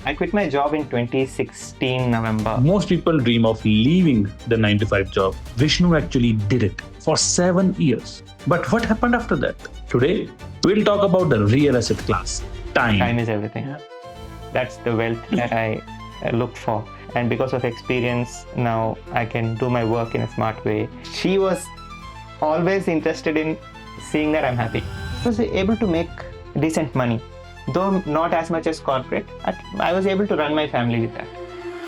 I quit my job in 2016 November. Most people dream of leaving the 9 to 5 job. Vishnu actually did it for 7 years. But what happened after that? Today, we'll talk about the real asset class, time. Time is everything. That's the wealth that I looked for. And because of experience, now I can do my work in a smart way. She was always interested in seeing that I'm happy. I was able to make decent money, though not as much as corporate. I was able to run my family with that.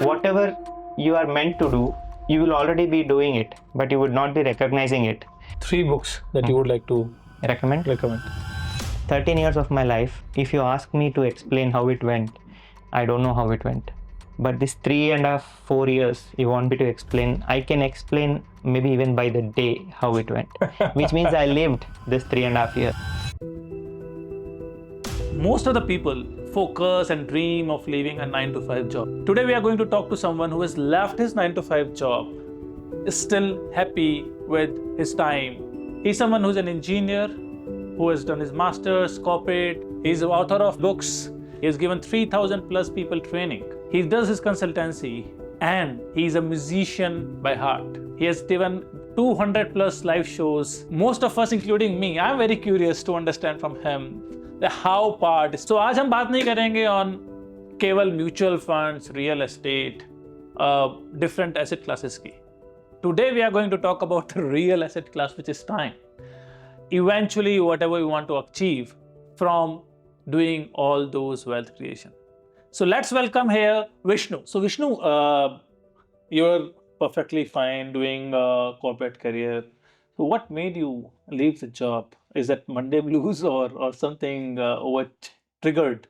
Whatever you are meant to do, you will already be doing it, but you would not be recognizing it. 3 books that you would like to Recommend? 13 years of my life, if you ask me to explain how it went, I don't know how it went. But this 3.5, 4 years, you want me to explain, I can explain maybe even by the day how it went, which means I lived this 3.5 years. Most of the people focus and dream of leaving a 9 to 5 job. Today we are going to talk to someone who has left his 9 to 5 job, is still happy with his time. He's someone who's an engineer, who has done his master's, corporate. He's the author of books. He has given 3,000 plus people training. He does his consultancy and he's a musician by heart. He has given 200 plus live shows. Most of us, including me, I'm very curious to understand from him the how part. So आज हम बात नहीं करेंगे on केवल mutual funds, real estate, different asset classes की. Today we are going to talk about the real asset class, which is time. Eventually, whatever you want to achieve from doing all those wealth creation. So let's welcome here Vishnu. So Vishnu, you're perfectly fine doing a corporate career. So what made you leave the job? Is that Monday blues or something what triggered?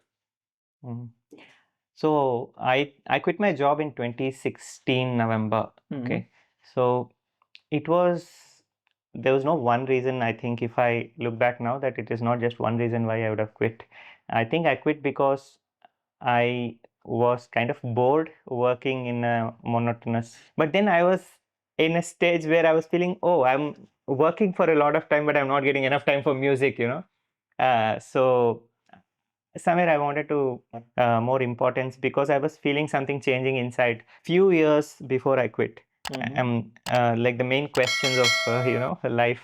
So I quit my job in 2016 November. Okay. So there was no one reason. I think if I look back now, that it is not just one reason why I would have quit. I think I quit because I was kind of bored working in a monotonous, but then I was in a stage where I was feeling, oh, I'm working for a lot of time, but I'm not getting enough time for music, so somewhere I wanted to more importance because I was feeling something changing inside. Few years before I quit, like the main questions of life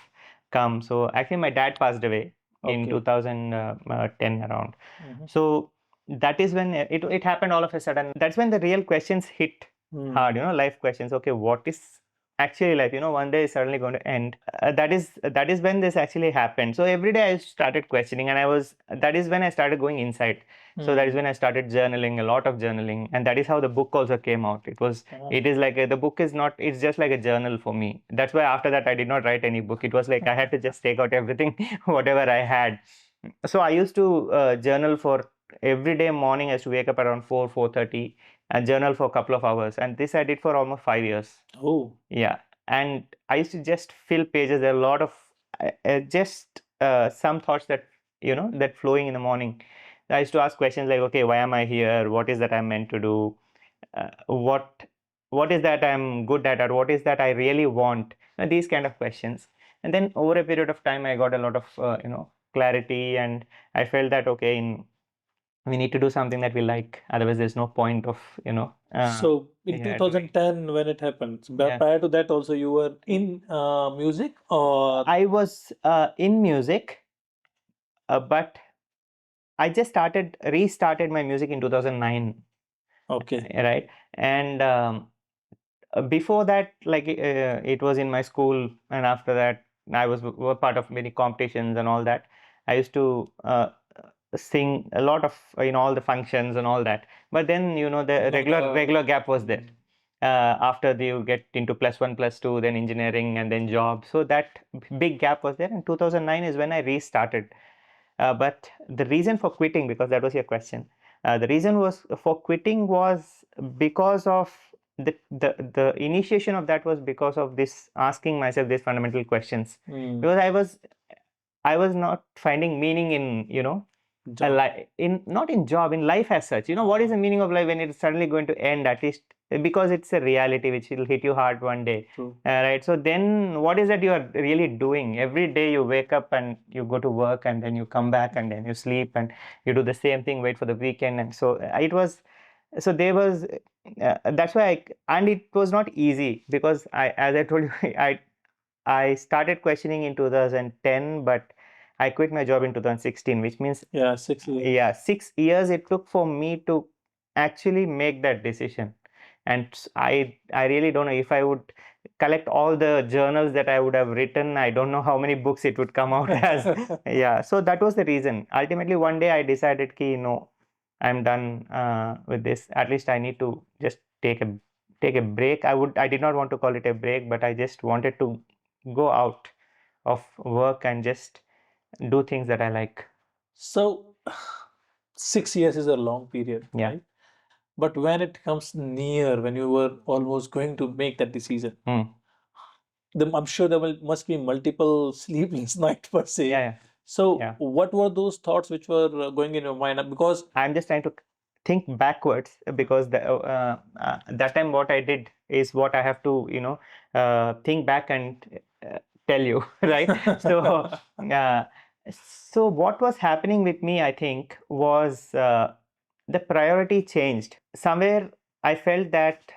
come. So actually my dad passed away in 2010 around. So that is when it happened all of a sudden. That's when the real questions hit hard, life questions. Okay, what is actually life? One day is suddenly going to end. That is when this actually happened. So every day I started questioning, and that is when I started going inside. So that is when I started journaling, a lot of journaling, and that is how the book also came out. It is like the book is not, it's just like a journal for me. That's why after that I did not write any book. It was like I had to just take out everything, whatever I had. So I used to journal for every day morning. I used to wake up around 4:30 and journal for a couple of hours. And this I did for almost 5 years. Oh. Yeah. And I used to just fill pages. There are a lot of some thoughts that, that flowing in the morning. I used to ask questions like, okay, why am I here? What is that I'm meant to do? What is that I'm good at, or what is that I really want? These kind of questions. And then over a period of time, I got a lot of, clarity, and I felt that, okay, we need to do something that we like. Otherwise, there's no point of, So in 2010, when it happened, prior to that also you were in music, or? I was in music, but I just restarted my music in 2009. Okay. Right. And before that, like it was in my school, and after that, I was part of many competitions and all that. I used to sing a lot of in all the functions and all that. But then the regular gap was there. After you get into +1, +2, then engineering, and then job. So that big gap was there. And 2009 is when I restarted. But the reason for quitting, because that was your question, the reason for quitting was because of the initiation of that was because of this asking myself these fundamental questions. Because I was not finding meaning in not in job, in life as such. What is the meaning of life when it's suddenly going to end, at least because it's a reality which will hit you hard one day. Right? So then what is that you are really doing? Every day you wake up and you go to work, and then you come back, and then you sleep, and you do the same thing, wait for the weekend. And so it was So there was that's why and it was not easy because as I told you, I started questioning in 2010, but I quit my job in 2016, which means Yeah, 6 years. yeah, 6 years it took for me to actually make that decision. And I really don't know if I would collect all the journals that I would have written. I don't know how many books it would come out as. Yeah, so that was the reason. Ultimately, one day I decided, ki no, I'm done with this. At least I need to just take a break. I did not want to call it a break, but I just wanted to go out of work and just do things that I like. So 6 years is a long period, Yeah. right? But when it comes near, when you were almost going to make that decision, Mm. I'm sure there must be multiple sleepless nights per se. Yeah, yeah. So, Yeah. what were those thoughts which were going in your mind? Because I'm just trying to think backwards because that time what I did is what I have to, think back and tell you, right? So, uh, so what was happening with me, I think, was the priority changed. Somewhere I felt that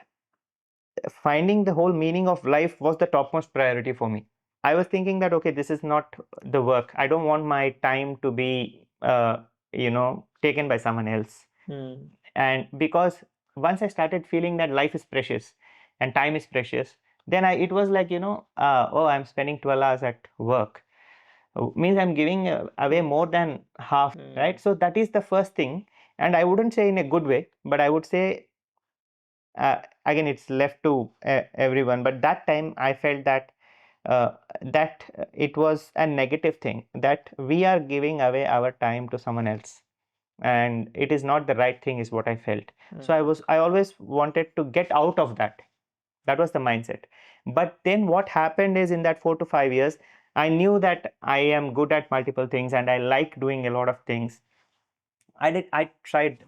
finding the whole meaning of life was the topmost priority for me. I was thinking that, okay, this is not the work. I don't want my time to be, taken by someone else. Hmm. And because once I started feeling that life is precious and time is precious, then it was like, oh, I'm spending 12 hours at work. Means I'm giving away more than half, right? So that is the first thing. And I wouldn't say in a good way, but I would say, again, it's left to everyone. But that time I felt that it was a negative thing, that we are giving away our time to someone else, and it is not the right thing, is what I felt. So I always wanted to get out of that. That was the mindset. But then what happened is, in that 4 to 5 years, I knew that I am good at multiple things and I like doing a lot of things. I tried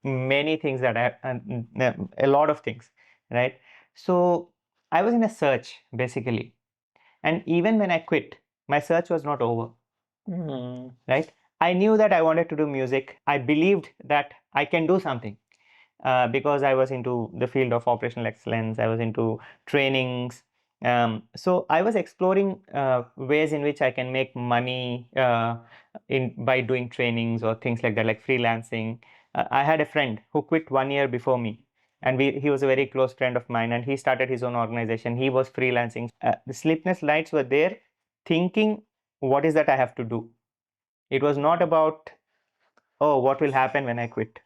many things that a lot of things, right? So I was in a search basically, and even when I quit, my search was not over, right? I knew that I wanted to do music. I believed that I can do something, because I was into the field of operational excellence. I was into trainings. So I was exploring ways in which I can make money by doing trainings or things like that, like freelancing. I had a friend who quit 1 year before me, and he was a very close friend of mine, and he started his own organization. He was freelancing. The sleepless nights were there, thinking, what is that I have to do? It was not about, oh, what will happen when I quit?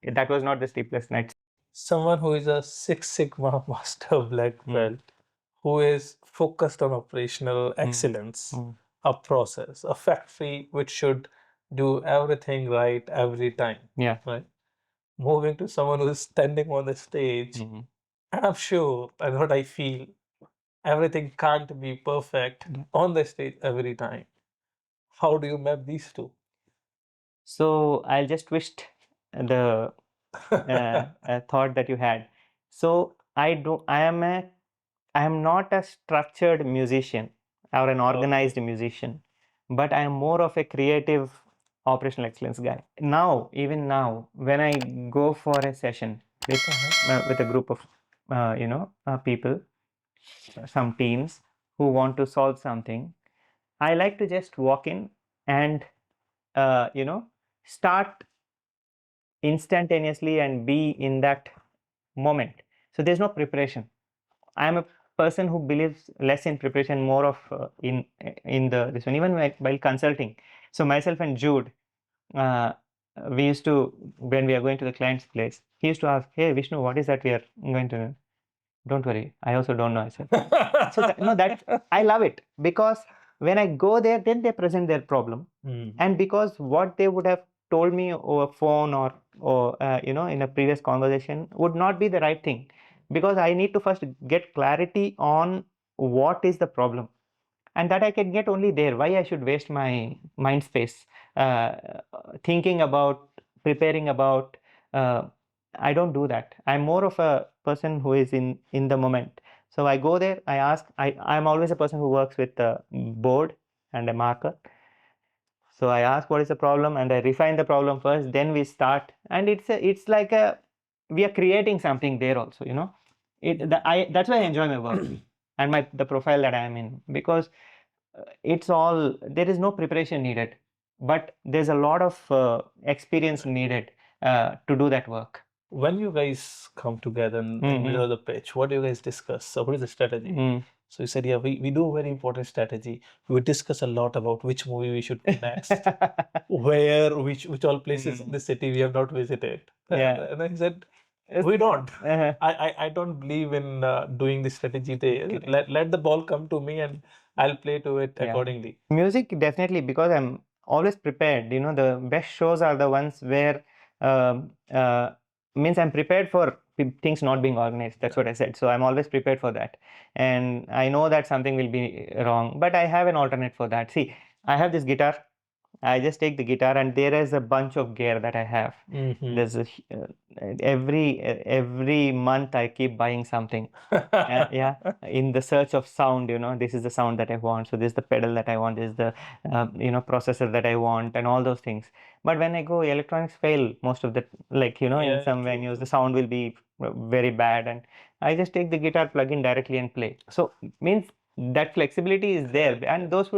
That was not the sleepless nights. Someone who is a Six Sigma master black belt, who is focused on operational excellence, a process, a factory which should do everything right every time. Yeah. Right. Moving to someone who is standing on the stage, and I'm sure, and what I feel, everything can't be perfect on the stage every time. How do you map these two? So I'll just twist the thought that you had. So I am not a structured musician or an organized musician, but I am more of a creative operational excellence guy. Now, even now, when I go for a session with a group of people, some teams who want to solve something, I like to just walk in and start instantaneously and be in that moment. So there's no preparation. I am a person who believes less in preparation, more of in the this one. Even while consulting, so myself and Jude, uh, we used to, when we are going to the client's place, he used to ask, "Hey Vishnu, what is that we are going to do?" Don't worry, I also don't know. I said, so that I love it, because when I go there, then they present their problem, and because what they would have told me over phone or in a previous conversation would not be the right thing, because I need to first get clarity on what is the problem, and that I can get only there. Why I should waste my mind space uh, thinking about, preparing about? Uh, I don't do that. I'm more of a person who is in the moment. So I go there. I ask. I'm always a person who works with a board and a marker. So I ask what is the problem, and I refine the problem first. Then we start, and it's like a we are creating something there also, that's why I enjoy my work and the profile that I am in, because there is no preparation needed, but there's a lot of experience needed to do that work. When you guys come together in the middle of the pitch, what do you guys discuss? So what is the strategy? So you said, yeah, we do a very important strategy. We discuss a lot about which movie we should do next, which all places in the city we have not visited. Yeah. And I said, we don't. I don't believe in doing the strategy there. Let the ball come to me and I'll play to it accordingly. Music, definitely, because I'm always prepared. The best shows are the ones where means I'm prepared for things not being organized. That's what I said. So I'm always prepared for that. And I know that something will be wrong, but I have an alternate for that. See, I have this guitar. I just take the guitar, and there is a bunch of gear that I have. There's every month I keep buying something. Yeah, in the search of sound, this is the sound that I want. So this is the pedal that I want. This is the processor that I want, and all those things. But when I go, electronics fail most of the in some venues the sound will be very bad, and I just take the guitar, plug in directly, and play. So means that flexibility is there, and those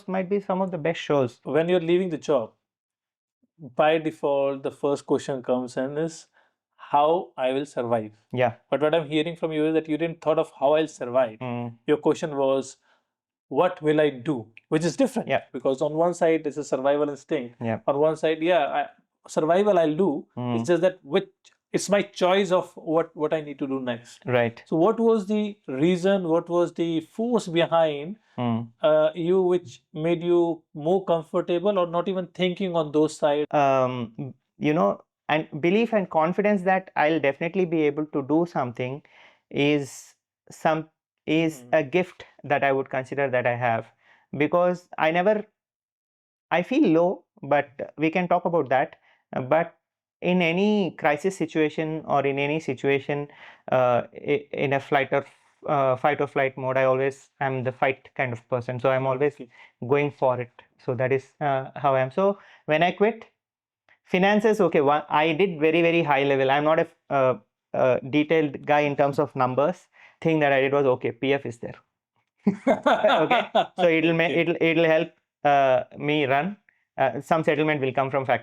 might be some of the best shows. When you're leaving the job, by default, the first question comes and is how I will survive. Yeah. But what I'm hearing from you is that you didn't thought of how I'll survive. Your question was, what will I do? Which is different. Yeah. Because on one side, it's a survival instinct. Yeah. On one side, survival I'll do. It's just that it's my choice of what I need to do next. Right. So what was the reason, what was the force behind you which made you more comfortable or not even thinking on those sides? And belief and confidence that I'll definitely be able to do something is a gift that I would consider that I have, because I feel low, but we can talk about that. But in any crisis situation or in any situation, in a fight or flight mode, I always am the fight kind of person. So I'm always going for it. So that is how I am. So when I quit, finances, okay, I did very, very high level. I'm not a detailed guy in terms of numbers. Thing that I did was, okay, PF is there. Okay, so it'll help me run. Some settlement will come from the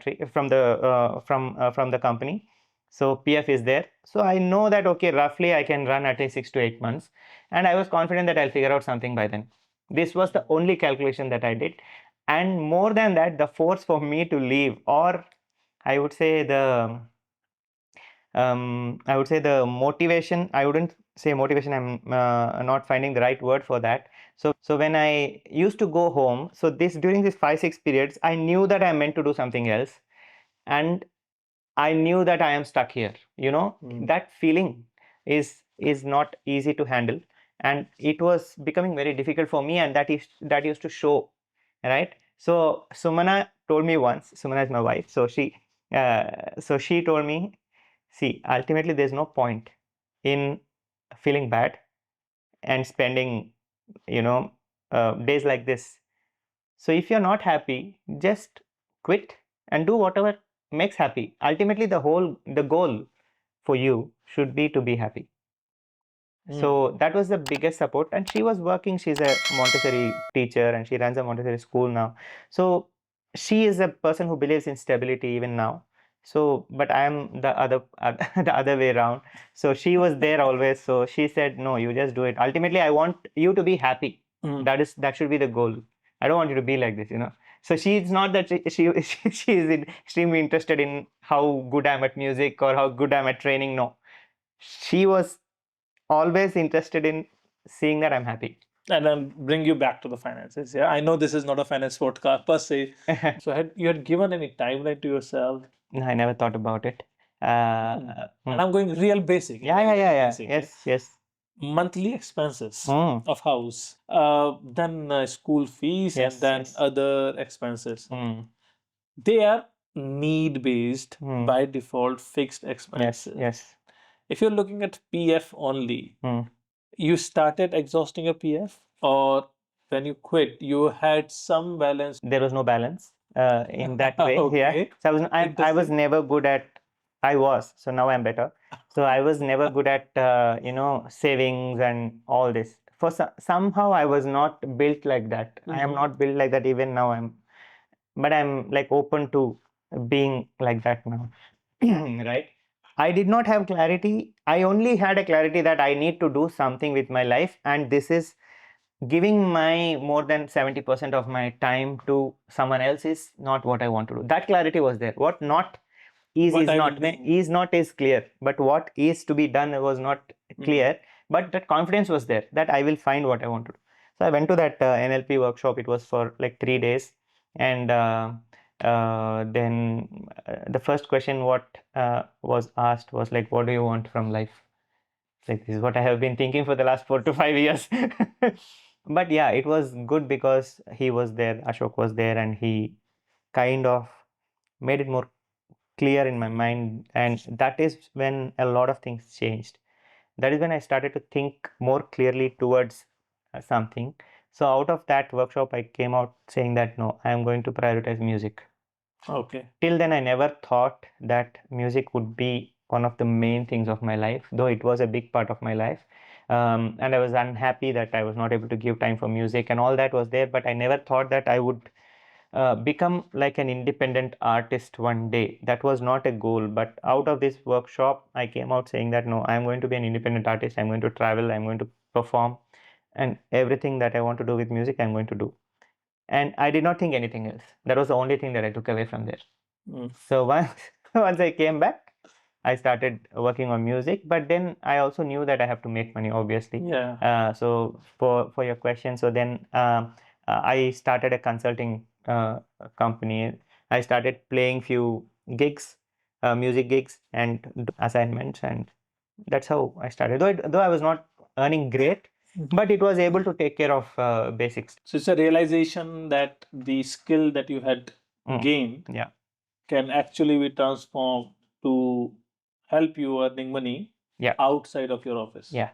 company. So PF is there. So I know that, okay, roughly I can run at least 6 to 8 months. And I was confident that I'll figure out something by then. This was the only calculation that I did. And more than that, the force for me to leave, or I would say the motivation. I wouldn't say motivation. I'm not finding the right word for that. So when I used to go home, so during this 5-6 periods, I knew that I'm meant to do something else, and I knew that I am stuck here. That feeling is not easy to handle, and it was becoming very difficult for me, and that used to show, right? So Sumana told me once. Sumana is my wife. So she told me, see, ultimately there's no point in feeling bad and spending days like this. So if you're not happy, just quit and do whatever makes happy. Ultimately the goal for you should be to be happy. So that was the biggest support. And she was working. She's a Montessori teacher and she runs a Montessori school now. So she is a person who believes in stability even now. So, but I am the other way around. So she was there always. So she said, no, you just do it. Ultimately, I want you to be happy. That should be the goal. I don't want you to be like this, So she's not that she is extremely interested in how good I'm at music or how good I'm at training. No, she was always interested in seeing that I'm happy. And I'll bring you back to the finances. Yeah, I know this is not a finance podcast per se. So you had given any timeline to yourself? No, I never thought about it. And I'm going real basic. Yeah. Basic, yes. Monthly expenses of house, then school fees, Yes, and then yes. other expenses. They are need-based by default fixed expenses. Yes. If you're looking at PF only, you started exhausting your PF, or when you quit, you had some balance? There was no balance in that way. Okay. Yeah. So I was never good at I was. So now I'm better. So I was never good at savings and all this. Somehow I was not built like that. I am not built like that even now. But I'm like open to being like that now. Right? I did not have clarity. I only had a clarity that I need to do something with my life, and this is giving my more than 70% of my time to someone else is not what I want to do. That clarity was there. What not is What is I not will do. is not is clear, but what is to be done was not clear. But that confidence was there that I will find what I want to do. So I went to that NLP workshop. It was for like 3 days, and then the first question what was asked was like, "What do you want from life?" Like, this is what I have been thinking for the last 4 to 5 years. But yeah, it was good because he was there, Ashok was there, and he kind of made it more clear in my mind. And that is when a lot of things changed. That is when I started to think more clearly towards something. So out of that workshop, I came out saying that no, I am going to prioritize music. Okay. Till then, I never thought that music would be one of the main things of my life, though it was a big part of my life. And I was unhappy that I was not able to give time for music, and all that was there. But I never thought that I would become like an independent artist one day. That was not a goal. But out of this workshop, I came out saying that no, I'm going to be an independent artist. I'm going to travel. I'm going to perform. And everything that I want to do with music, I'm going to do. And I did not think anything else. That was the only thing that I took away from there. So once I came back, I started working on music. But then I also knew that I have to make money, obviously. Yeah. So for your question, so then I started a consulting company. I started playing few gigs, music gigs, and assignments, and that's how I started. Though I was not earning great, but it was able to take care of basics. So it's a realization that the skill that you had gained Yeah. can actually be transformed to help you earning money Yeah. outside of your office. Yeah.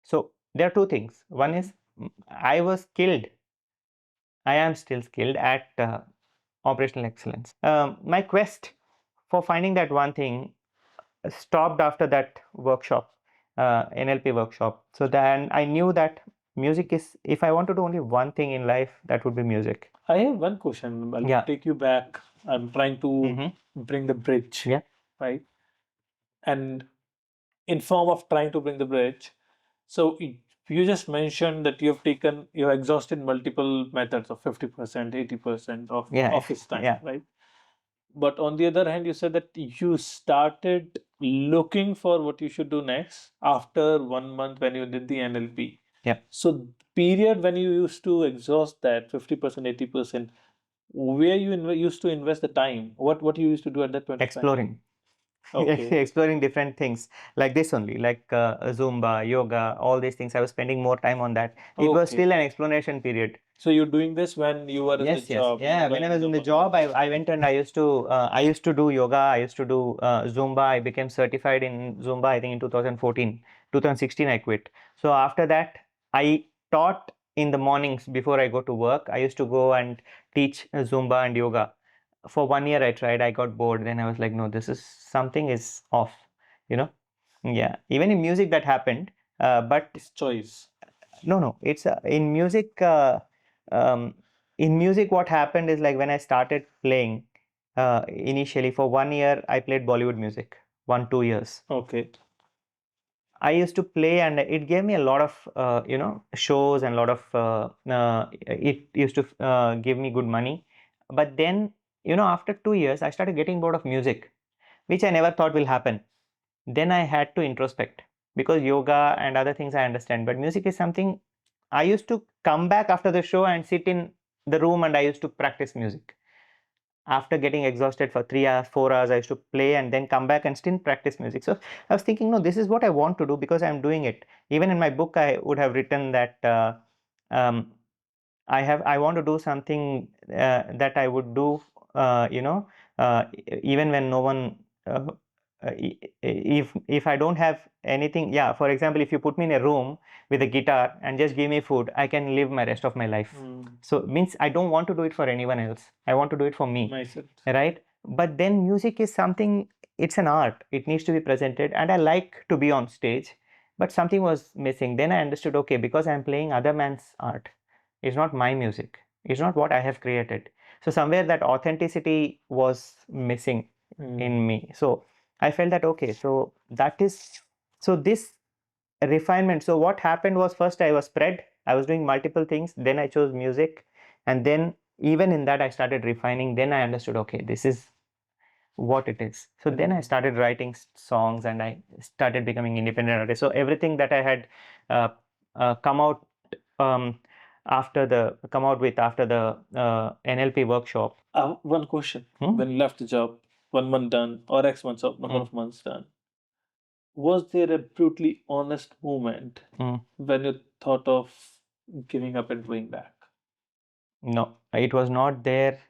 So there are two things. One is I was skilled. I am still skilled at operational excellence. My quest for finding that one thing stopped after that workshop, NLP workshop. So then I knew that music is, if I want to do only one thing in life, that would be music. I have one question. I'll Yeah. take you back. I'm trying to bring the bridge. Yeah. Right. And in form of trying to bring the bridge, so you just mentioned that you have exhausted multiple methods of 50%, 80% of office time, Yeah. right? But on the other hand, you said that you started looking for what you should do next after 1 month when you did the NLP. Yeah. So period when you used to exhaust that 50%, 80%, where you used to invest the time? What you used to do at that point of time? Exploring. Okay. Exploring different things like this only, like Zumba, yoga, all these things. I was spending more time on that. It was Okay. still an exploration period. So you're doing this when you were in the Yes, job? yeah. When I was in the job, I went and I used to do yoga. I used to do Zumba. I became certified in Zumba, I think in 2014, 2016 I quit. So after that, I taught in the mornings before I go to work. I used to go and teach Zumba and yoga. For 1 year I tried. I got bored. Then I was like, no, this is something is off. You know? Yeah. Even in music that happened. But It's choice. no. It's in music. Um, in music, what happened is like when I started playing, initially for 1 year, I played Bollywood music, 1-2 years. Okay. I used to play, and it gave me a lot of shows and a lot of it used to give me good money. But then after 2 years, I started getting bored of music, which I never thought will happen. Then I had to introspect because yoga and other things I understand, but music is something I used to come back after the show and sit in the room and I used to practice music. After getting exhausted for 3 hours, 4 hours, I used to play and then come back and still practice music. So I was thinking, no, this is what I want to do because I'm doing it. Even in my book, I would have written that um, I want to do something that I would do, even when no one. If I don't have anything, yeah. For example, if you put me in a room with a guitar and just give me food, I can live my rest of my life. So means I don't want to do it for anyone else. I want to do it for me. Myself. Right? But then music is something it's an art, it needs to be presented, and I like to be on stage, but something was missing. Then I understood, okay, because I'm playing other man's art, it's not my music, it's not what I have created. So somewhere that authenticity was missing in me. So I felt that, okay, so that is, so this refinement. So what happened was, first I was spread, I was doing multiple things, then I chose music, and then even in that I started refining. Then I understood, okay, this is what it is. So then I started writing songs, and I started becoming independent artist. So everything that I had uh, come out um, after the come out with after the NLP workshop. One question. Hmm? When you left the job, 1 month done or X months of number Hmm. of months done, was there a brutally honest moment Hmm. when you thought of giving up and going back? No, it was not there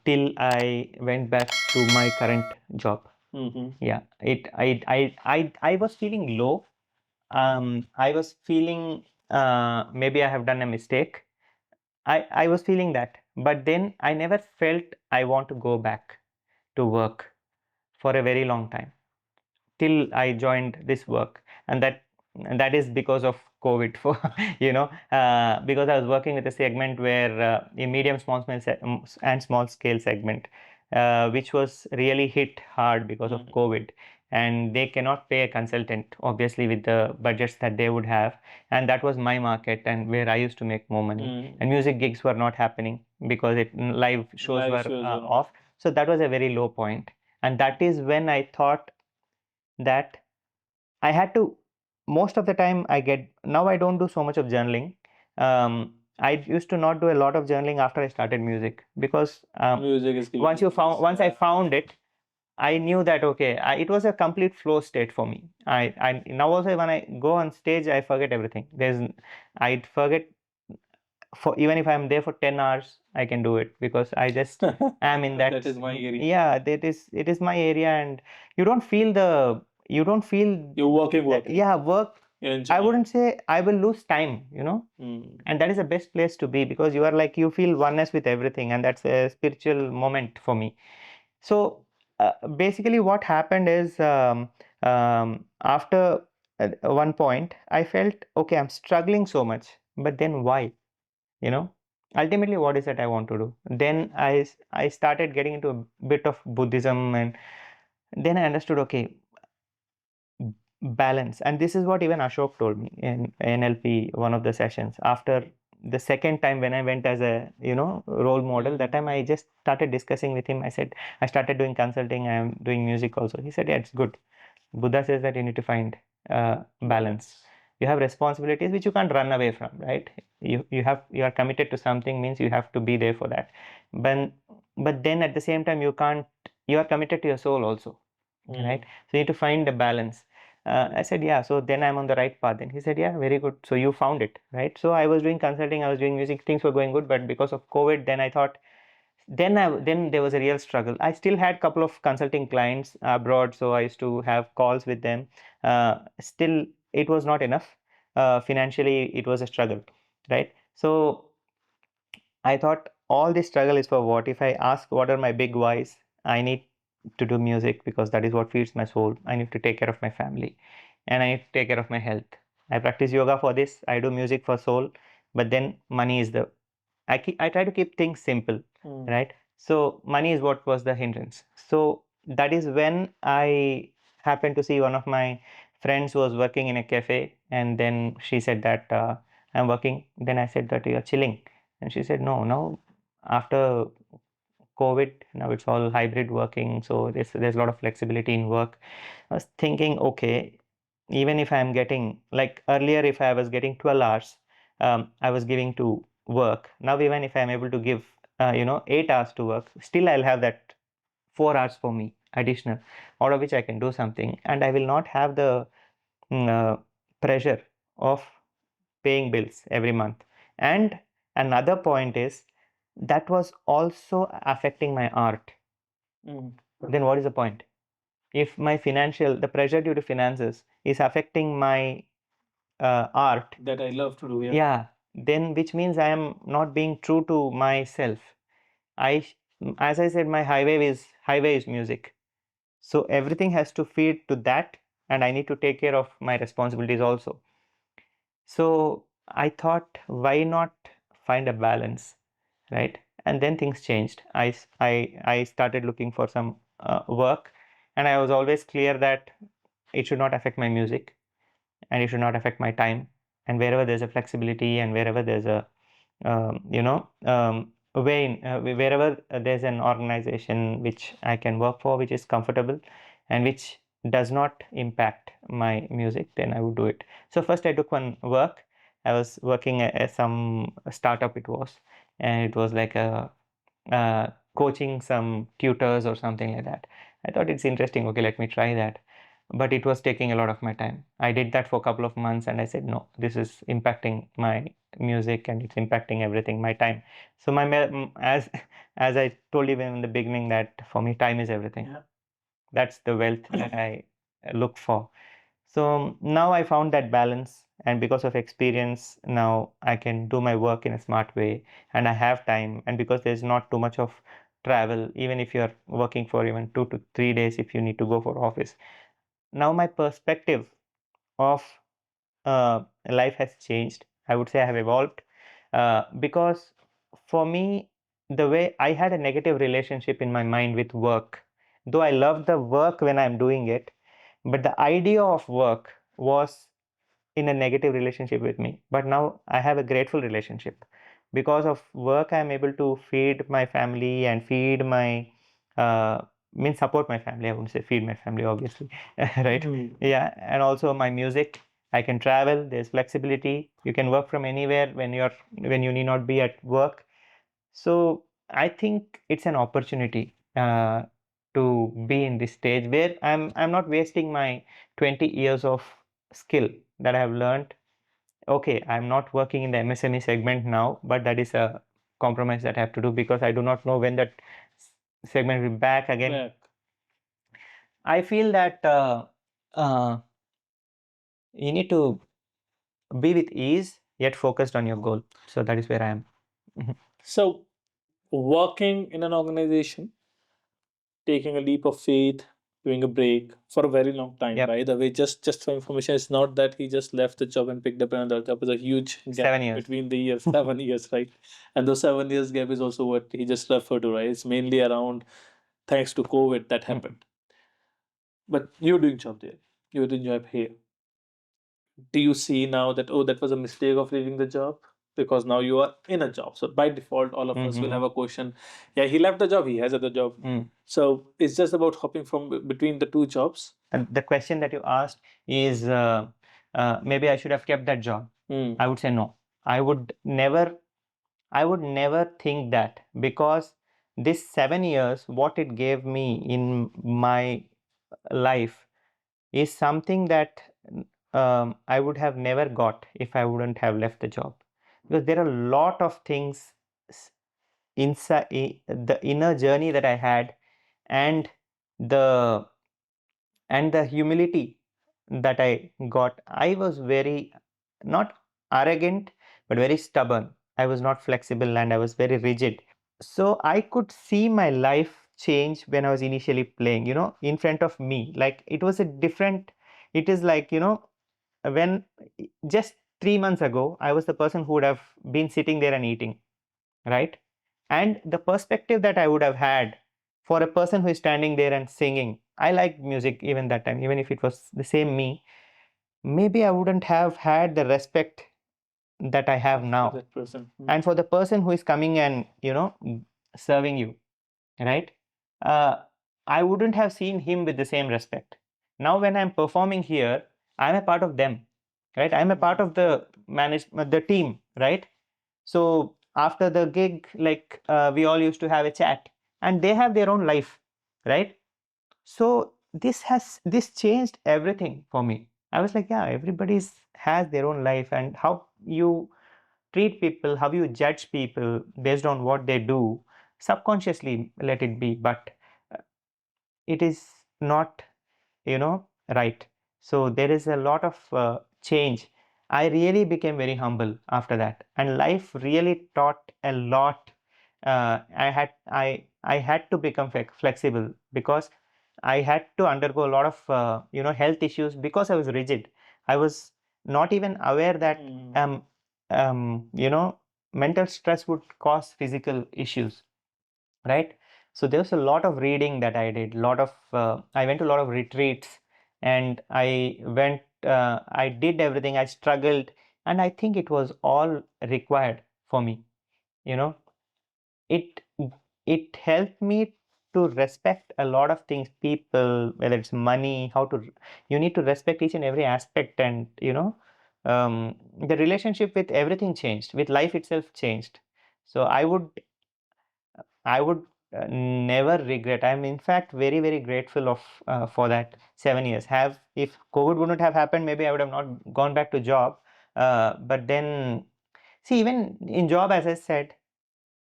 till I went back to my current job. Mm-hmm. Yeah, I was feeling low. I was feeling maybe I have done a mistake. I was feeling that, but then I never felt I want to go back to work for a very long time till I joined this work, and that is because of COVID. For because I was working with a segment where a medium, and small scale segment, which was really hit hard because of COVID, and they cannot pay a consultant obviously with the budgets that they would have, and that was my market and where I used to make more money. And music gigs were not happening because live shows Live were shows were not. off, so that was a very low point, and that is when I thought that I had to, most of the time I get, now I don't do so much of journaling. I used to not do a lot of journaling after I started music, because Music is once I found it, I knew that, okay, it was a complete flow state for me. I now also when I go on stage, I forget everything. I forget, for even if I'm there for 10 hours, I can do it because I just am in that. That is my area. Yeah, it is my area, and you don't feel You're working, that, working. yeah, work. You're I enjoying. wouldn't say I will lose time. And that is the best place to be, because you are like, you feel oneness with everything, and that's a spiritual moment for me. So basically what happened is, after one point I felt, okay, I'm struggling so much, but then why? you know Ultimately, what is it I want to do? Then I started getting into a bit of Buddhism, and then I understood, okay, balance. And this is what even Ashok told me in NLP, one of the sessions. After the second time when I went as a role model, that time I just started discussing with him. I said, I started doing consulting, I am doing music also. He said, yeah, it's good. Buddha says that you need to find balance. You have responsibilities which you can't run away from, right? You are committed to something, means you have to be there for that. But then at the same time, you are committed to your soul also, right? So you need to find the balance. I said, yeah, so then I'm on the right path. And he said, yeah, very good. So you found it, right? So I was doing consulting, I was doing music, things were going good, but because of COVID, then I thought, then there was a real struggle. I still had a couple of consulting clients abroad, so I used to have calls with them. Still, it was not enough. Financially, it was a struggle, right? So I thought, all this struggle is for what? If I ask what are my big whys, I need to do music because that is what feeds my soul. I need to take care of my family, and I need to take care of my health. I practice yoga for this. I do music for soul, but then money is the I try to keep things simple, right? So money is what was the hindrance. So that is when I happened to see one of my friends who was working in a cafe, and then she said that, I'm working. Then I said that, you're chilling, and she said, no, now after COVID, now it's all hybrid working, so there's a lot of flexibility in work. I was thinking, okay, even if I'm getting, like earlier, if I was getting 12 hours, I was giving to work. Now, even if I'm able to give, 8 hours to work, still I'll have that 4 hours for me additional, out of which I can do something, and I will not have the pressure of paying bills every month. And another point is, that was also affecting my art. Then what is the point? If the pressure due to finances is affecting my art, That I love to do. yeah, then which means I am not being true to myself. I, as I said, my highway is music. So everything has to feed to that, and I need to take care of my responsibilities also. So I thought, why not find a balance, right? And then things changed. I started looking for some work, and I was always clear that it should not affect my music, and it should not affect my time. And wherever there's a flexibility, and wherever there's a way in, wherever there's an organization which I can work for, which is comfortable and which does not impact my music, then I would do it. So first I took one work. I was working at some startup, it was, and it was like a coaching some tutors or something like that. I thought it's interesting. Okay, let me try that. But it was taking a lot of my time. I did that for a couple of months and I said, no, this is impacting my music and it's impacting everything, my time. So as I told you in the beginning, that for me time is everything. Yeah. That's the wealth that I look for. So now I found that balance, and because of experience, now I can do my work in a smart way, and I have time. And because there's not too much of travel, even if you're working for even 2 to 3 days, if you need to go for office, now my perspective of life has changed. I would say I have evolved because for me, the way I had a negative relationship in my mind with work, though I love the work when I'm doing it, but the idea of work was in a negative relationship with me. But now I have a grateful relationship. Because of work, I'm able to feed my family and feed my uh, means support my family. I wouldn't say feed my family, obviously, right? Yeah, and also my music. I can travel. There's flexibility. You can work from anywhere when you need not be at work. So I think it's an opportunity to be in this stage where I'm not wasting my 20 years of skill that I have learned. Okay, I'm not working in the MSME segment now, but that is a compromise that I have to do because I do not know when that segment will be back again. Back. I feel that uh, you need to be with ease yet focused on your goal. So that is where I am. Mhm. So, working in an organization, taking a leap of faith, doing a break for a very long time. Yep. By the way, just for information, it's not that he just left the job and picked up another job. There's a huge gap 7 years. between the years, 7 years, right? And those 7 years gap is also what he just referred to, right? It's mainly around thanks to COVID that happened. But you're doing job there. You're doing job here. Do you see now that, oh, that was a mistake of leaving the job? Because now you are in a job. So by default, all of us will have a question. Yeah, he left the job, he has other job. So it's just about hopping from between the two jobs. And the question that you asked is maybe I should have kept that job. I would say no. I would never think that, because this 7 years, what it gave me in my life is something that I would have never got if I wouldn't have left the job. Because there are a lot of things inside the inner journey that I had, and the humility that I got. I was very, not arrogant, but very stubborn. I was not flexible and I was very rigid. So I could see my life change when I was initially playing, in front of me. Like it was a different, it is like, when just 3 months ago, I was the person who would have been sitting there and eating, right? And the perspective that I would have had for a person who is standing there and singing, I liked music even that time, even if it was the same me, maybe I wouldn't have had the respect that I have now. That person. And for the person who is coming and, serving you, right? Uh, I wouldn't have seen him with the same respect. Now, when I'm performing here, I'm a part of them, right? I'm a part of the management, the team, right? So after the gig, like we all used to have a chat, and they have their own life, right? So this changed everything for me. I was like, yeah, everybody's has their own life, and how you treat people, how you judge people based on what they do, subconsciously let it be, but uh, it is not, right. So there is a lot of change. I really became very humble after that, and life really taught a lot. I had to become flexible, because I had to undergo a lot of health issues because I was rigid. I was not even aware that mental stress would cause physical issues, right? So there was a lot of reading that I did, lot of I went to a lot of retreats, and I did everything. I struggled, and I think it was all required for me. You know, it it helped me to respect a lot of things, people, whether it's money, you need to respect each and every aspect, and the relationship with everything changed, with life itself changed. So I would never regret. I'm in fact very, very grateful of for that 7 years. Have If COVID wouldn't have happened, maybe I would have not gone back to job. But then, see, even in job, as I said,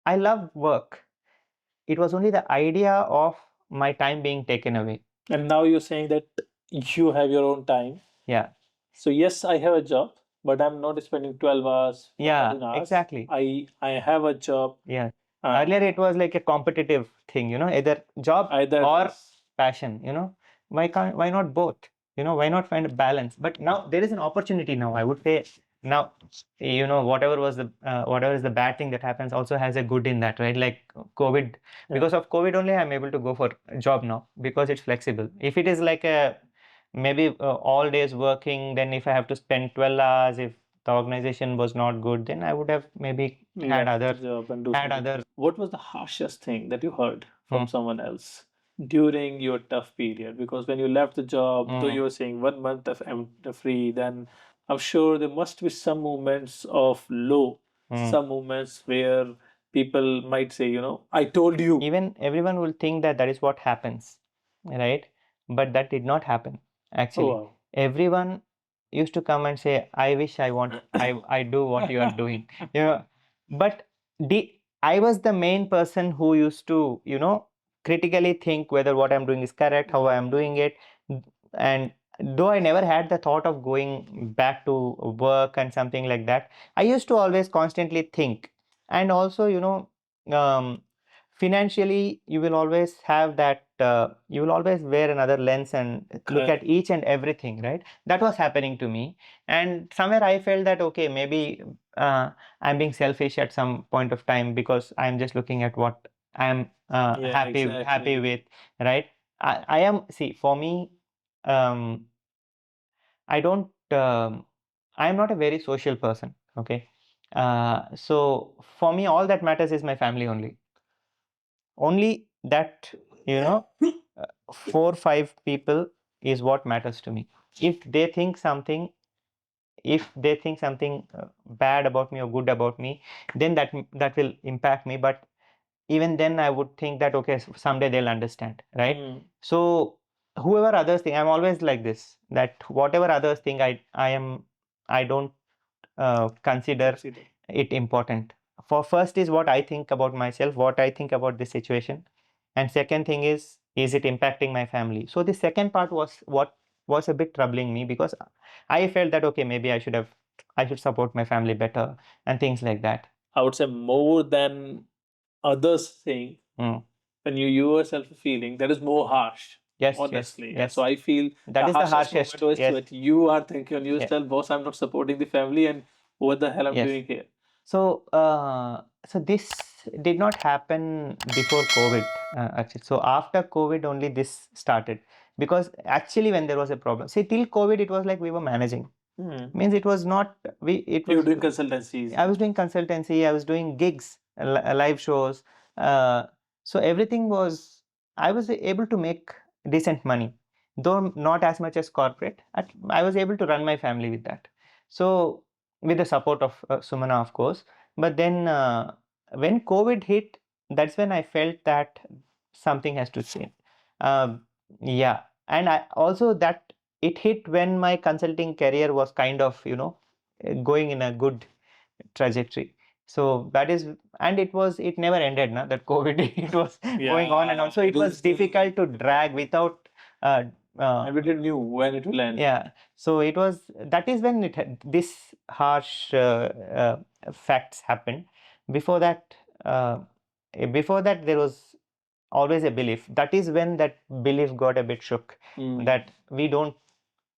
I love work. It was only the idea of my time being taken away. And now you're saying that you have your own time. Yeah. So yes, I have a job, but I'm not spending 12 hours, Yeah, 14 hours. exactly. I have a job. Yeah. Uh, Earlier, it was like a competitive thing, either job Either or passion. Why not both? Why not find a balance? But now there is an opportunity now. I would say now, whatever is the bad thing that happens also has a good in that, right? Like COVID, because of COVID only, I'm able to go for a job now because it's flexible. If it is like a maybe all days working, then if I have to spend 12 hours, if the organization was not good, then I would have maybe had left other the job and do had something. other What was the harshest thing that you heard from someone else during your tough period? Because when you left the job, though you were saying 1 month of free, then I'm sure there must be some moments of low, some moments where people might say, I told you. Even everyone will think that that is what happens, right? But that did not happen actually. wow. Everyone used to come and say, I wish I do what you are doing. But I was the main person who used to critically think whether what I'm doing is correct, how I am doing it. And though I never had the thought of going back to work and something like that, I used to always constantly think. And also, financially, you will always have that, you will always wear another lens and look at each and everything, right? That was happening to me. And somewhere I felt that, okay, maybe I'm being selfish at some point of time because I'm just looking at what I'm happy with, right? I am, see, for me, um, I don't, I'm not a very social person, okay? So for me, all that matters is my family only. Only that, 4 5 people is what matters to me. If they think something, bad about me or good about me, then that will impact me. But even then I would think that, okay, someday they'll understand, right? So whoever others think, I'm always like this, that whatever others think, I don't consider it important. For first is what I think about myself, what I think about this situation, and second thing is it impacting my family? So the second part was what was a bit troubling me, because I felt that, okay, maybe I should support my family better and things like that. I would say more than others saying, when you yourself feeling, that is more harsh. Yes, Honestly. yes. So I feel That is the harshest. moment was Yes. that you are thinking on yourself, boss, I'm not supporting the family, and what the hell I'm Yes. doing here. So, this did not happen before COVID, actually. So after COVID only this started, because actually when there was a problem, see, till COVID it was like we were managing. Means it was not it You was were doing consultancies. I was doing consultancy, I was doing gigs, live shows. So everything was, I was able to make decent money, though not as much as corporate. I was able to run my family with that. So with the support of Sumana, of course. But then when COVID hit, that's when I felt that something has to change. Yeah, and I also that it hit when my consulting career was kind of going in a good trajectory. So that is, and it never ended, na, that COVID. It was going on and on. So it was difficult to drag without And we didn't knew when it will end. yeah. So it was, that is when this harsh facts happened. Before that, there was always a belief. That is when that belief got a bit shook, that we don't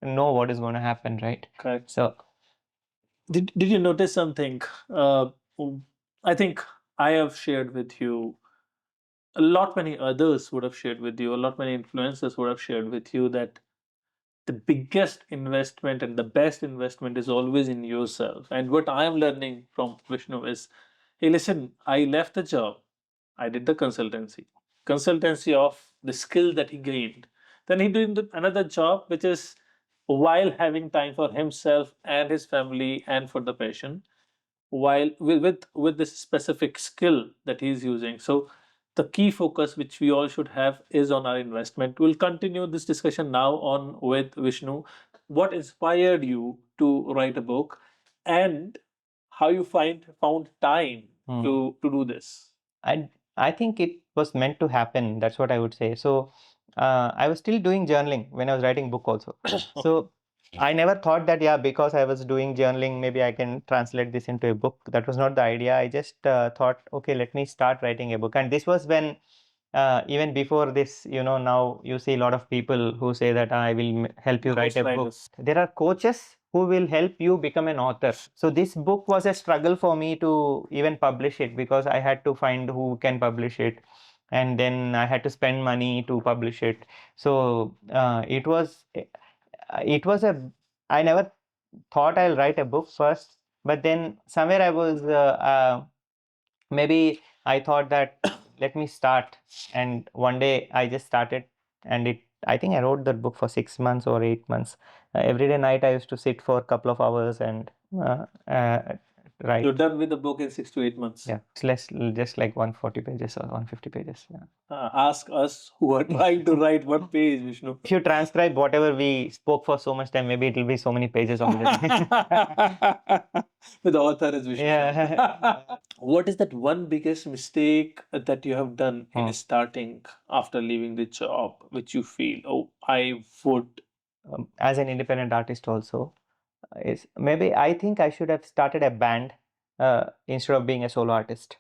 know what is going to happen, right? Correct. So Did you notice something? I think I have shared with you, a lot many others would have shared with you, a lot many influencers would have shared with you, that the biggest investment and the best investment is always in yourself. And what I am learning from Vishnu is, hey, listen, I left the job, I did the consultancy of the skill that he gained. Then he did another job, which is while having time for himself and his family and for the passion, while with this specific skill that he's using. So the key focus which we all should have is on our investment. We'll continue this discussion now on with Vishnu. What inspired you to write a book, and how you found time to do this? I think it was meant to happen. That's what I would say. So I was still doing journaling when I was writing book also. So I never thought that, yeah, because I was doing journaling, maybe I can translate this into a book. That was not the idea. I just thought, okay, let me start writing a book. And this was when, even before this, now you see a lot of people who say that I will help you write a book. There are coaches who will help you become an author. So this book was a struggle for me to even publish it, because I had to find who can publish it, and then I had to spend money to publish it. So it was a I never thought I'll write a book first, but then somewhere I was maybe I thought that let me start, and one day I just started, and I think I wrote that book for 6 months or 8 months. Every day night I used to sit for a couple of hours and write. You're done with the book in 6 to 8 months. Yeah, it's less, just like 140 pages or 150 pages. Yeah. Ask us who are trying to write one page, Vishnu. If you transcribe whatever we spoke for so much time, maybe it will be so many pages of this. With the author is Vishnu. Yeah. What is that one biggest mistake that you have done in starting after leaving the job, which you feel, oh, I would. As an independent artist also, is maybe I think I should have started a band instead of being a solo artist.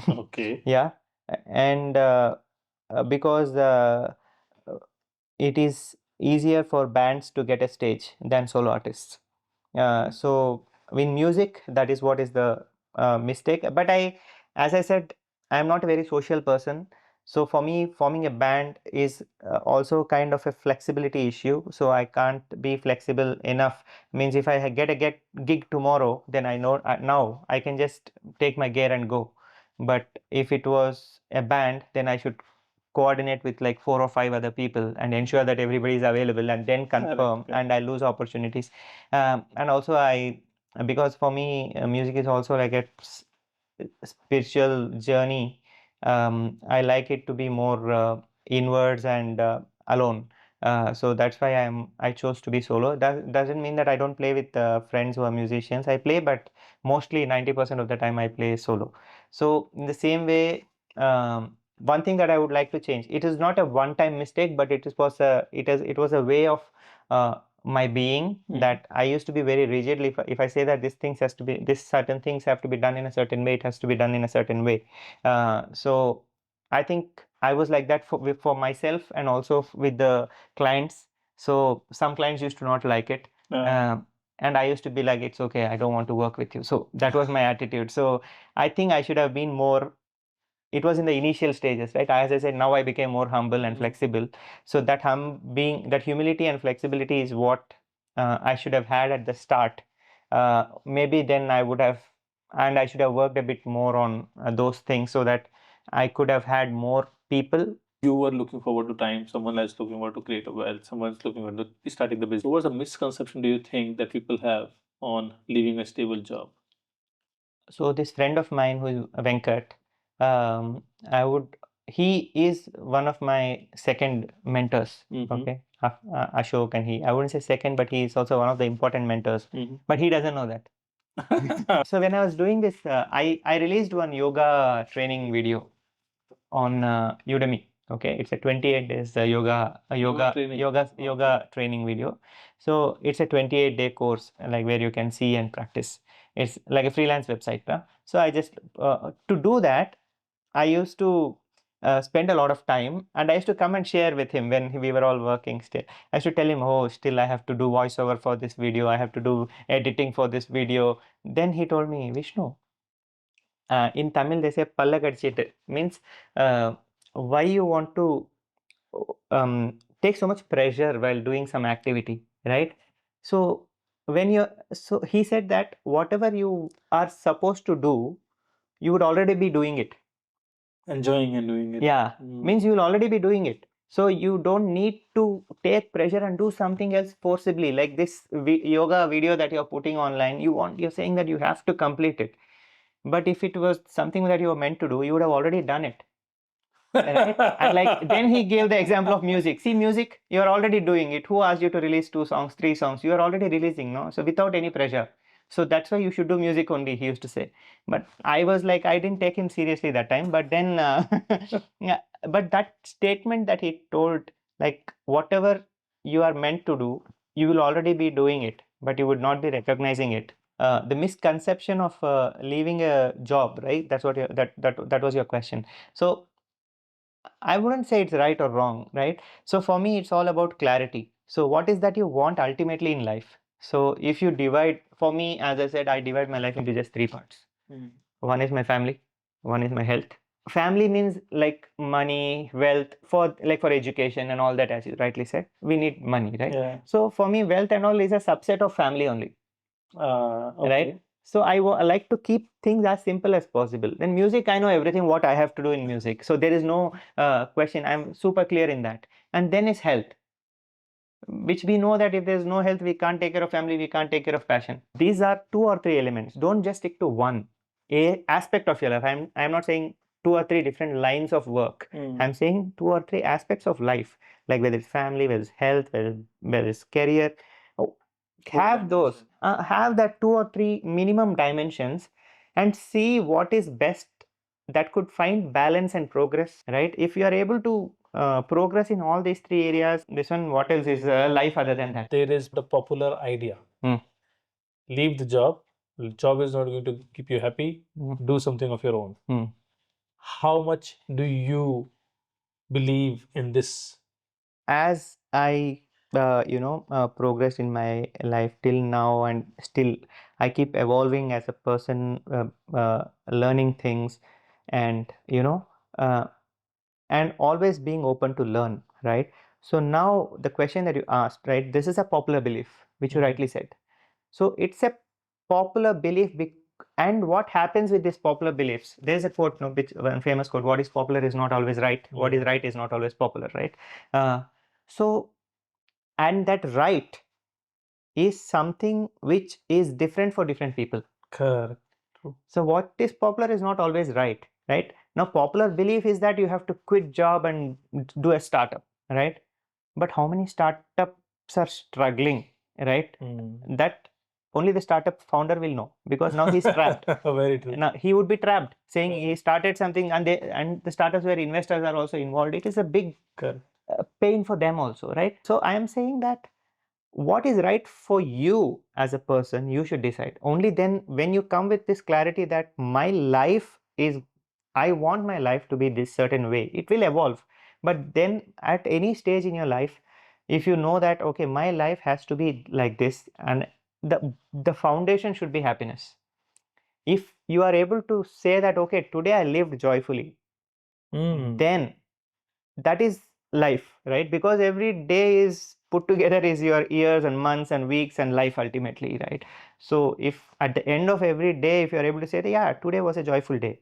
Okay. Yeah, and because it is easier for bands to get a stage than solo artists. So in music, that is what is the mistake. But as I said, I'm not a very social person. So for me, forming a band is also kind of a flexibility issue. So I can't be flexible enough. Means if I get a gig tomorrow, then I know now I can just take my gear and go. But if it was a band, then I should coordinate with like 4 or 5 other people and ensure that everybody is available, and then confirm. Correct. And I lose opportunities. And also because for me, music is also like a spiritual journey. I like it to be more inwards and alone. So that's why I chose to be solo. That doesn't mean that I don't play with friends who are musicians. I play, but mostly 90% of the time I play solo. So in the same way, one thing that I would like to change. It is not a one-time mistake, but it was a way of my being, that I used to be very rigidly. If I say that this certain things have to be done in a certain way, it has to be done in a certain way. So I think I was like that for myself, and also with the clients. So some clients used to not like it. And I used to be like, it's okay, I don't want to work with you. So that was my attitude. So I think I should have been more. It was in the initial stages, right? As I said, now I became more humble and flexible. So that humility and flexibility is what I should have had at the start. Maybe then I should have worked a bit more on those things, so that I could have had more people. You were looking forward to time, someone else looking forward to create a wealth, someone's looking forward to starting the business. What was a misconception do you think that people have on leaving a stable job? So this friend of mine who is Venkat, I would he is one of my second mentors. Okay, Ashok, and I wouldn't say second, but he is also one of the important mentors. But he doesn't know that. So when I was doing this, I released one yoga training video on Udemy. Okay, it's a 28 days yoga training video. So it's a 28-day course, like where you can see and practice. It's like a freelance website. So I just to do that, I used to spend a lot of time, and I used to come and share with him when we were all working still. I used to tell him, oh, still I have to do voiceover for this video, I have to do editing for this video. Then he told me, Vishnu, in Tamil they say palla kadichittu, means why you want to take so much pressure while doing some activity, right? So so he said that whatever you are supposed to do, you would already be doing it. Enjoying and doing it. Yeah, means you will already be doing it. So you don't need to take pressure and do something else forcibly, like this yoga video that you're putting online. You're saying that you have to complete it. But if it was something that you were meant to do, you would have already done it. Right? And like then he gave the example of music. See, music, you're already doing it. Who asked you to release 2 songs, 3 songs? You are already releasing, no? So without any pressure. So that's why you should do music only, he used to say. But I was like, I didn't take him seriously that time. But then, yeah, but that statement that he told, like, whatever you are meant to do, you will already be doing it, but you would not be recognizing it. The misconception of leaving a job, right? That's what that was your question. So I wouldn't say it's right or wrong, right? So for me, it's all about clarity. So what is that you want ultimately in life? So if you divide, for me, as I said, I divide my life into just 3 parts. One is my family, one is my health. Family means like money, wealth, for education and all that, as you rightly said. We need money, right? Yeah. So for me, wealth and all is a subset of family only, Okay. right? So I like to keep things as simple as possible. Then music, I know everything what I have to do in music. So there is no question. I'm super clear in that. And then is health, which we know that if there's no health, we can't take care of family, we can't take care of passion. These are 2 or 3 elements. Don't just stick to one aspect of your life. I'm not saying 2 or 3 different lines of work. I'm saying 2 or 3 aspects of life, like whether it's family, whether it's health, whether it's career. Oh, have those, have that 2 or 3 minimum dimensions, and see what is best that could find balance and progress, right? If you are able to progress in all these 3 areas, this one, what else is life other than that? There is the popular idea. Hmm. Leave the job. The job is not going to keep you happy. Do something of your own. How much do you believe in this? As I progress in my life till now, and still I keep evolving as a person, learning things, and and always being open to learn, right? So now the question that you asked, right, this is a popular belief, which you rightly said. So it's a popular belief, and what happens with these popular beliefs? There's a quote, no, which one famous quote: "What is popular is not always right. What is right is not always popular." Right? So, and that right is something which is different for different people. Correct. So what is popular is not always right. Right? Now, popular belief is that you have to quit job and do a startup. Right? But how many startups are struggling? Right? That only the startup founder will know, because now he's trapped. Very true. Now he would be trapped, saying he started something, and the startups where investors are also involved. It is a big pain for them also, right? So I am saying that what is right for you as a person, you should decide. Only then, when you come with this clarity that my life is, I want my life to be this certain way, it will evolve. But then at any stage in your life, if you know that, okay, my life has to be like this, and the foundation should be happiness. If you are able to say that, okay, today I lived joyfully, then that is life, right? Because every day is put together is your years and months and weeks and life ultimately, right? So if at the end of every day, if you are able to say that, yeah, today was a joyful day,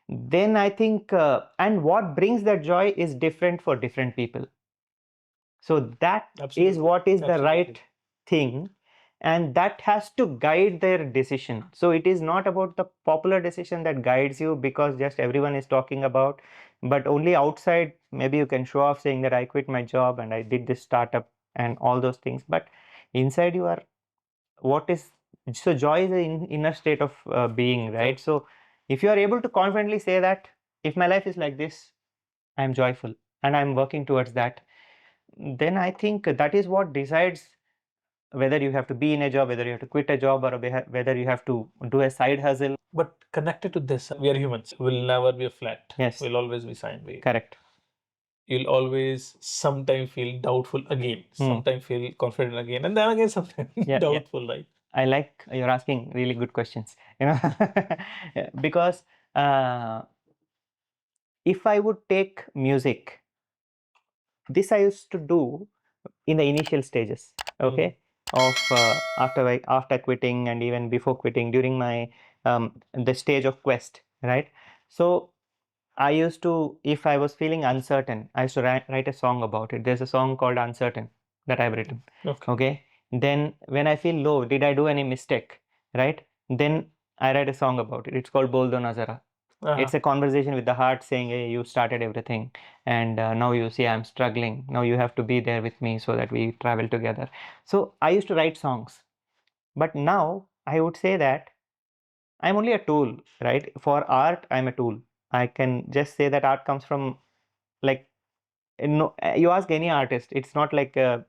then I think, and what brings that joy is different for different people. So that is what is the right thing, and that has to guide their decision. So it is not about the popular decision that guides you because just everyone is talking about, but only outside maybe you can show off saying that I quit my job and I did this startup and all those things, but inside you are, what is, so joy is an inner state of being, right? So if you are able to confidently say that if my life is like this, I am joyful and I am working towards that, then I think that is what decides whether you have to be in a job, whether you have to quit a job, or whether you have to do a side hustle. But connected to this, we are humans. We'll never be flat. Yes. We'll always be sine wave. Correct. You'll always sometimes feel doubtful again, sometimes feel confident again, and then again sometimes doubtful, right? I like you're asking really good questions, because if I would take music, this I used to do in the initial stages, okay, of after quitting and even before quitting, during my the stage of quest, right? So I used to, if I was feeling uncertain, I used to write a song about it. There's a song called Uncertain that I've written. Okay. Then when I feel low, did I do any mistake? Right? Then I write a song about it. It's called Bol Do Nazara. It's a conversation with the heart saying, hey, you started everything, and now you see I'm struggling. Now you have to be there with me so that we travel together. So I used to write songs. But now I would say that I'm only a tool, right? For art, I'm a tool. I can just say that art comes from, like, no, you ask any artist, it's not like a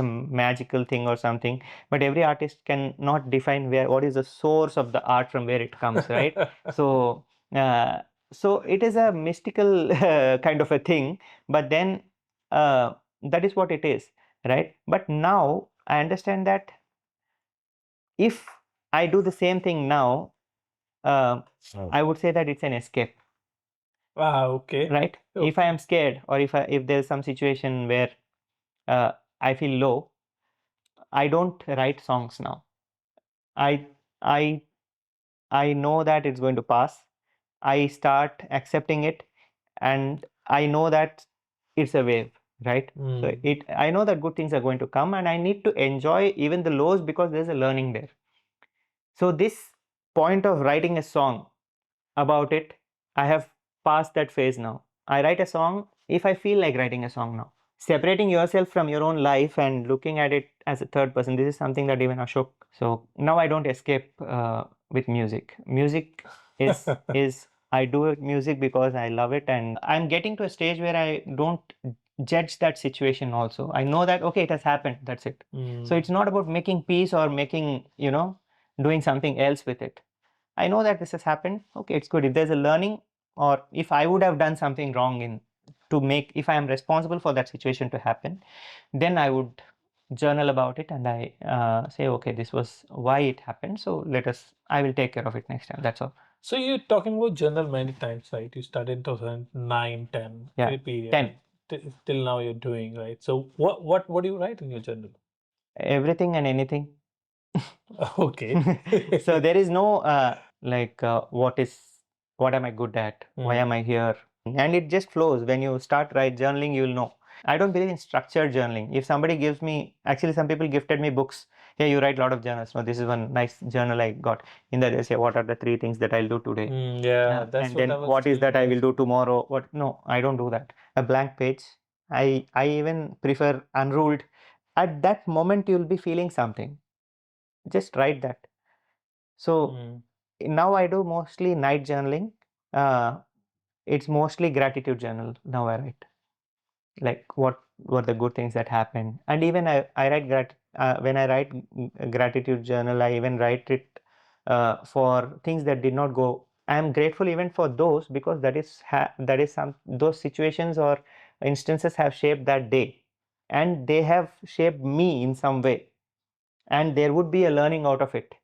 magical thing or something, but every artist can not define what is the source of the art from where it comes, right? So uh, so it is a mystical kind of a thing, but then that is what it is, right? But now I understand that if I do the same thing now, I would say that it's an escape. Okay. Right? If I am scared, or if there's some situation where I feel low, I don't write songs now. I I I know that it's going to pass. I start accepting it, and I know that it's a wave, right? So I know that good things are going to come, and I need to enjoy even the lows because there's a learning there. So this point of writing a song about it, I have passed that phase now. I write a song if I feel like writing a song now. Separating yourself from your own life and looking at it as a third person, this is something that even Ashok. So now I don't escape with music. Music is I do music because I love it, and I'm getting to a stage where I don't judge that situation also. I know that okay, it has happened, that's it. So it's not about making peace or making, doing something else with it. I know that this has happened. Okay, it's good. If there's a learning, or if I would have done something wrong if I am responsible for that situation to happen, then I would journal about it, and I say, okay, this was why it happened. So I will take care of it next time. That's all. So you're talking about journal many times, right? You started in 2009, 10, Yeah, period. 10. Till now you're doing, right? So what do you write in your journal? Everything and anything. Okay. So there is no what am I good at? Why am I here? And it just flows. When you start journaling, you'll know. I don't believe in structured journaling. If somebody gives me, actually, some people gifted me books. Hey, you write a lot of journals. No, this is one nice journal I got. In that they say, what are the 3 things that I'll do today? Yeah, that's and what then I was what is that I will thinking. do tomorrow? What? No, I don't do that. A blank page. I even prefer unruled. At that moment, you'll be feeling something. Just write that. So now I do mostly night journaling. It's mostly gratitude journal now I write. Like what were the good things that happened, and even I write when I write gratitude journal, I even write it for things that did not go. I am grateful even for those, because that is some those situations or instances have shaped that day, and they have shaped me in some way, and there would be a learning out of it,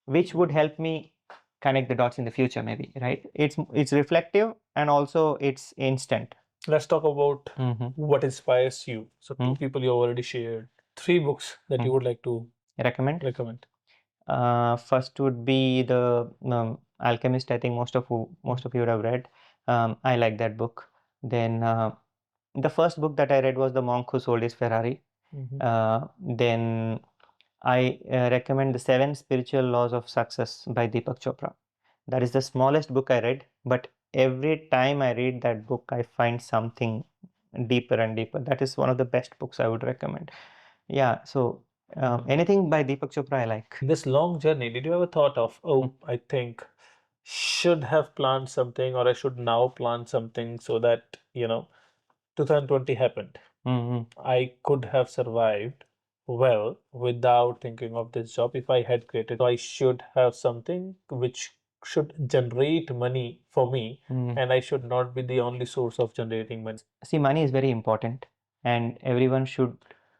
which would help me connect the dots in the future, maybe, right? It's reflective, and also it's instant. Let's talk about Mm-hmm. what inspires you. So two people you already shared. 3 books that you would like to recommend. First would be the Alchemist. I think most of you would have read. I like that book. Then the first book that I read was The Monk Who Sold His Ferrari. Then I recommend The 7 Spiritual Laws of Success by Deepak Chopra. That is the smallest book I read, but every time I read that book, I find something deeper and deeper. That is one of the best books I would recommend. Yeah, so anything by Deepak Chopra I like. This long journey, did you ever thought of, I think should have planned something, or I should now plan something so that, 2020 happened. I could have survived, well, without thinking of this job, if I had created, I should have something which should generate money for me, and I should not be the only source of generating money. See, money is very important, and everyone should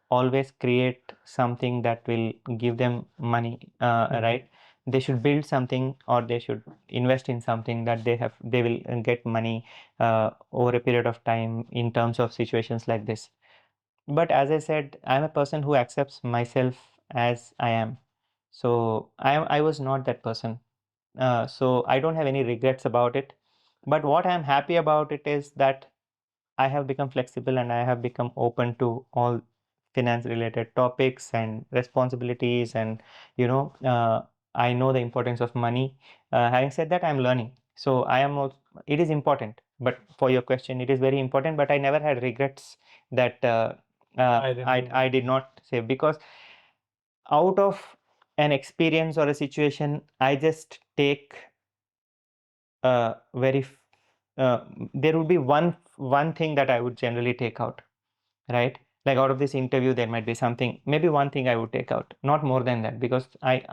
always create something that will give them money, right? They should build something, or they should invest in something that they will get money over a period of time in terms of situations like this. But as I said, I'm a person who accepts myself as I am. So I was not that person. So I don't have any regrets about it. But what I'm happy about it is that I have become flexible and I have become open to all finance related topics and responsibilities, and I know the importance of money. Having said that, I'm learning. So I am also, it is important. But for your question, it is very important. But I never had regrets that I did not save, because out of an experience or a situation, I just take very there would be one thing that I would generally take out, right? Like out of this interview, there might be something, maybe one thing I would take out, not more than that, because I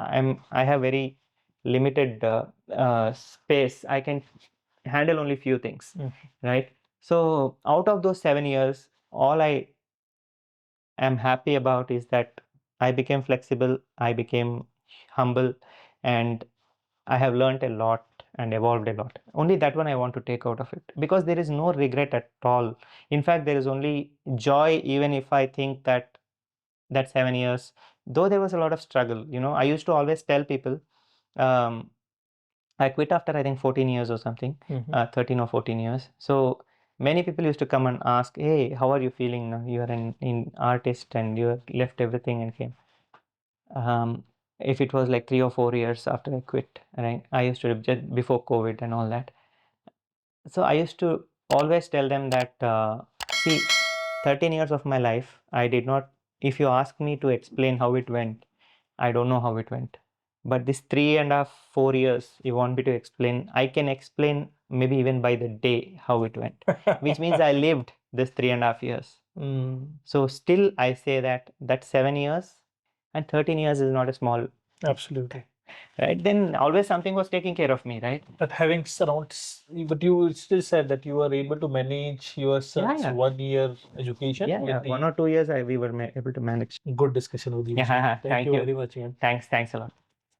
have very limited space. I can handle only few things, right? So out of those 7 years, all I am happy about is that I became flexible, I became humble, and I have learned a lot and evolved a lot. Only that one I want to take out of it, because there is no regret at all. In fact, there is only joy, even if I think that that 7 years, though there was a lot of struggle. I used to always tell people, I quit after I think 14 years or something, 13 or 14 years. So many people used to come and ask, "Hey, how are you feeling now? You are an artist and you have left everything and came." If it was like 3 or 4 years after I quit, right? I used to just before COVID and all that. So I used to always tell them that, see, 13 years of my life, I did not, if you ask me to explain how it went, I don't know how it went. But this 3.5, 4 years, you want me to explain, I can explain maybe even by the day how it went, which means I lived this 3.5 years. So still I say that 7 years and 13 years is not a small, Absolutely. right? Then always something was taking care of me, right? But having surround, but you still said that you were able to manage your son's yeah. 1 year education. Yeah, with the 1 or 2 years we were able to manage. good discussion with you. Yeah, Thank you you. very much, man. Thanks a lot.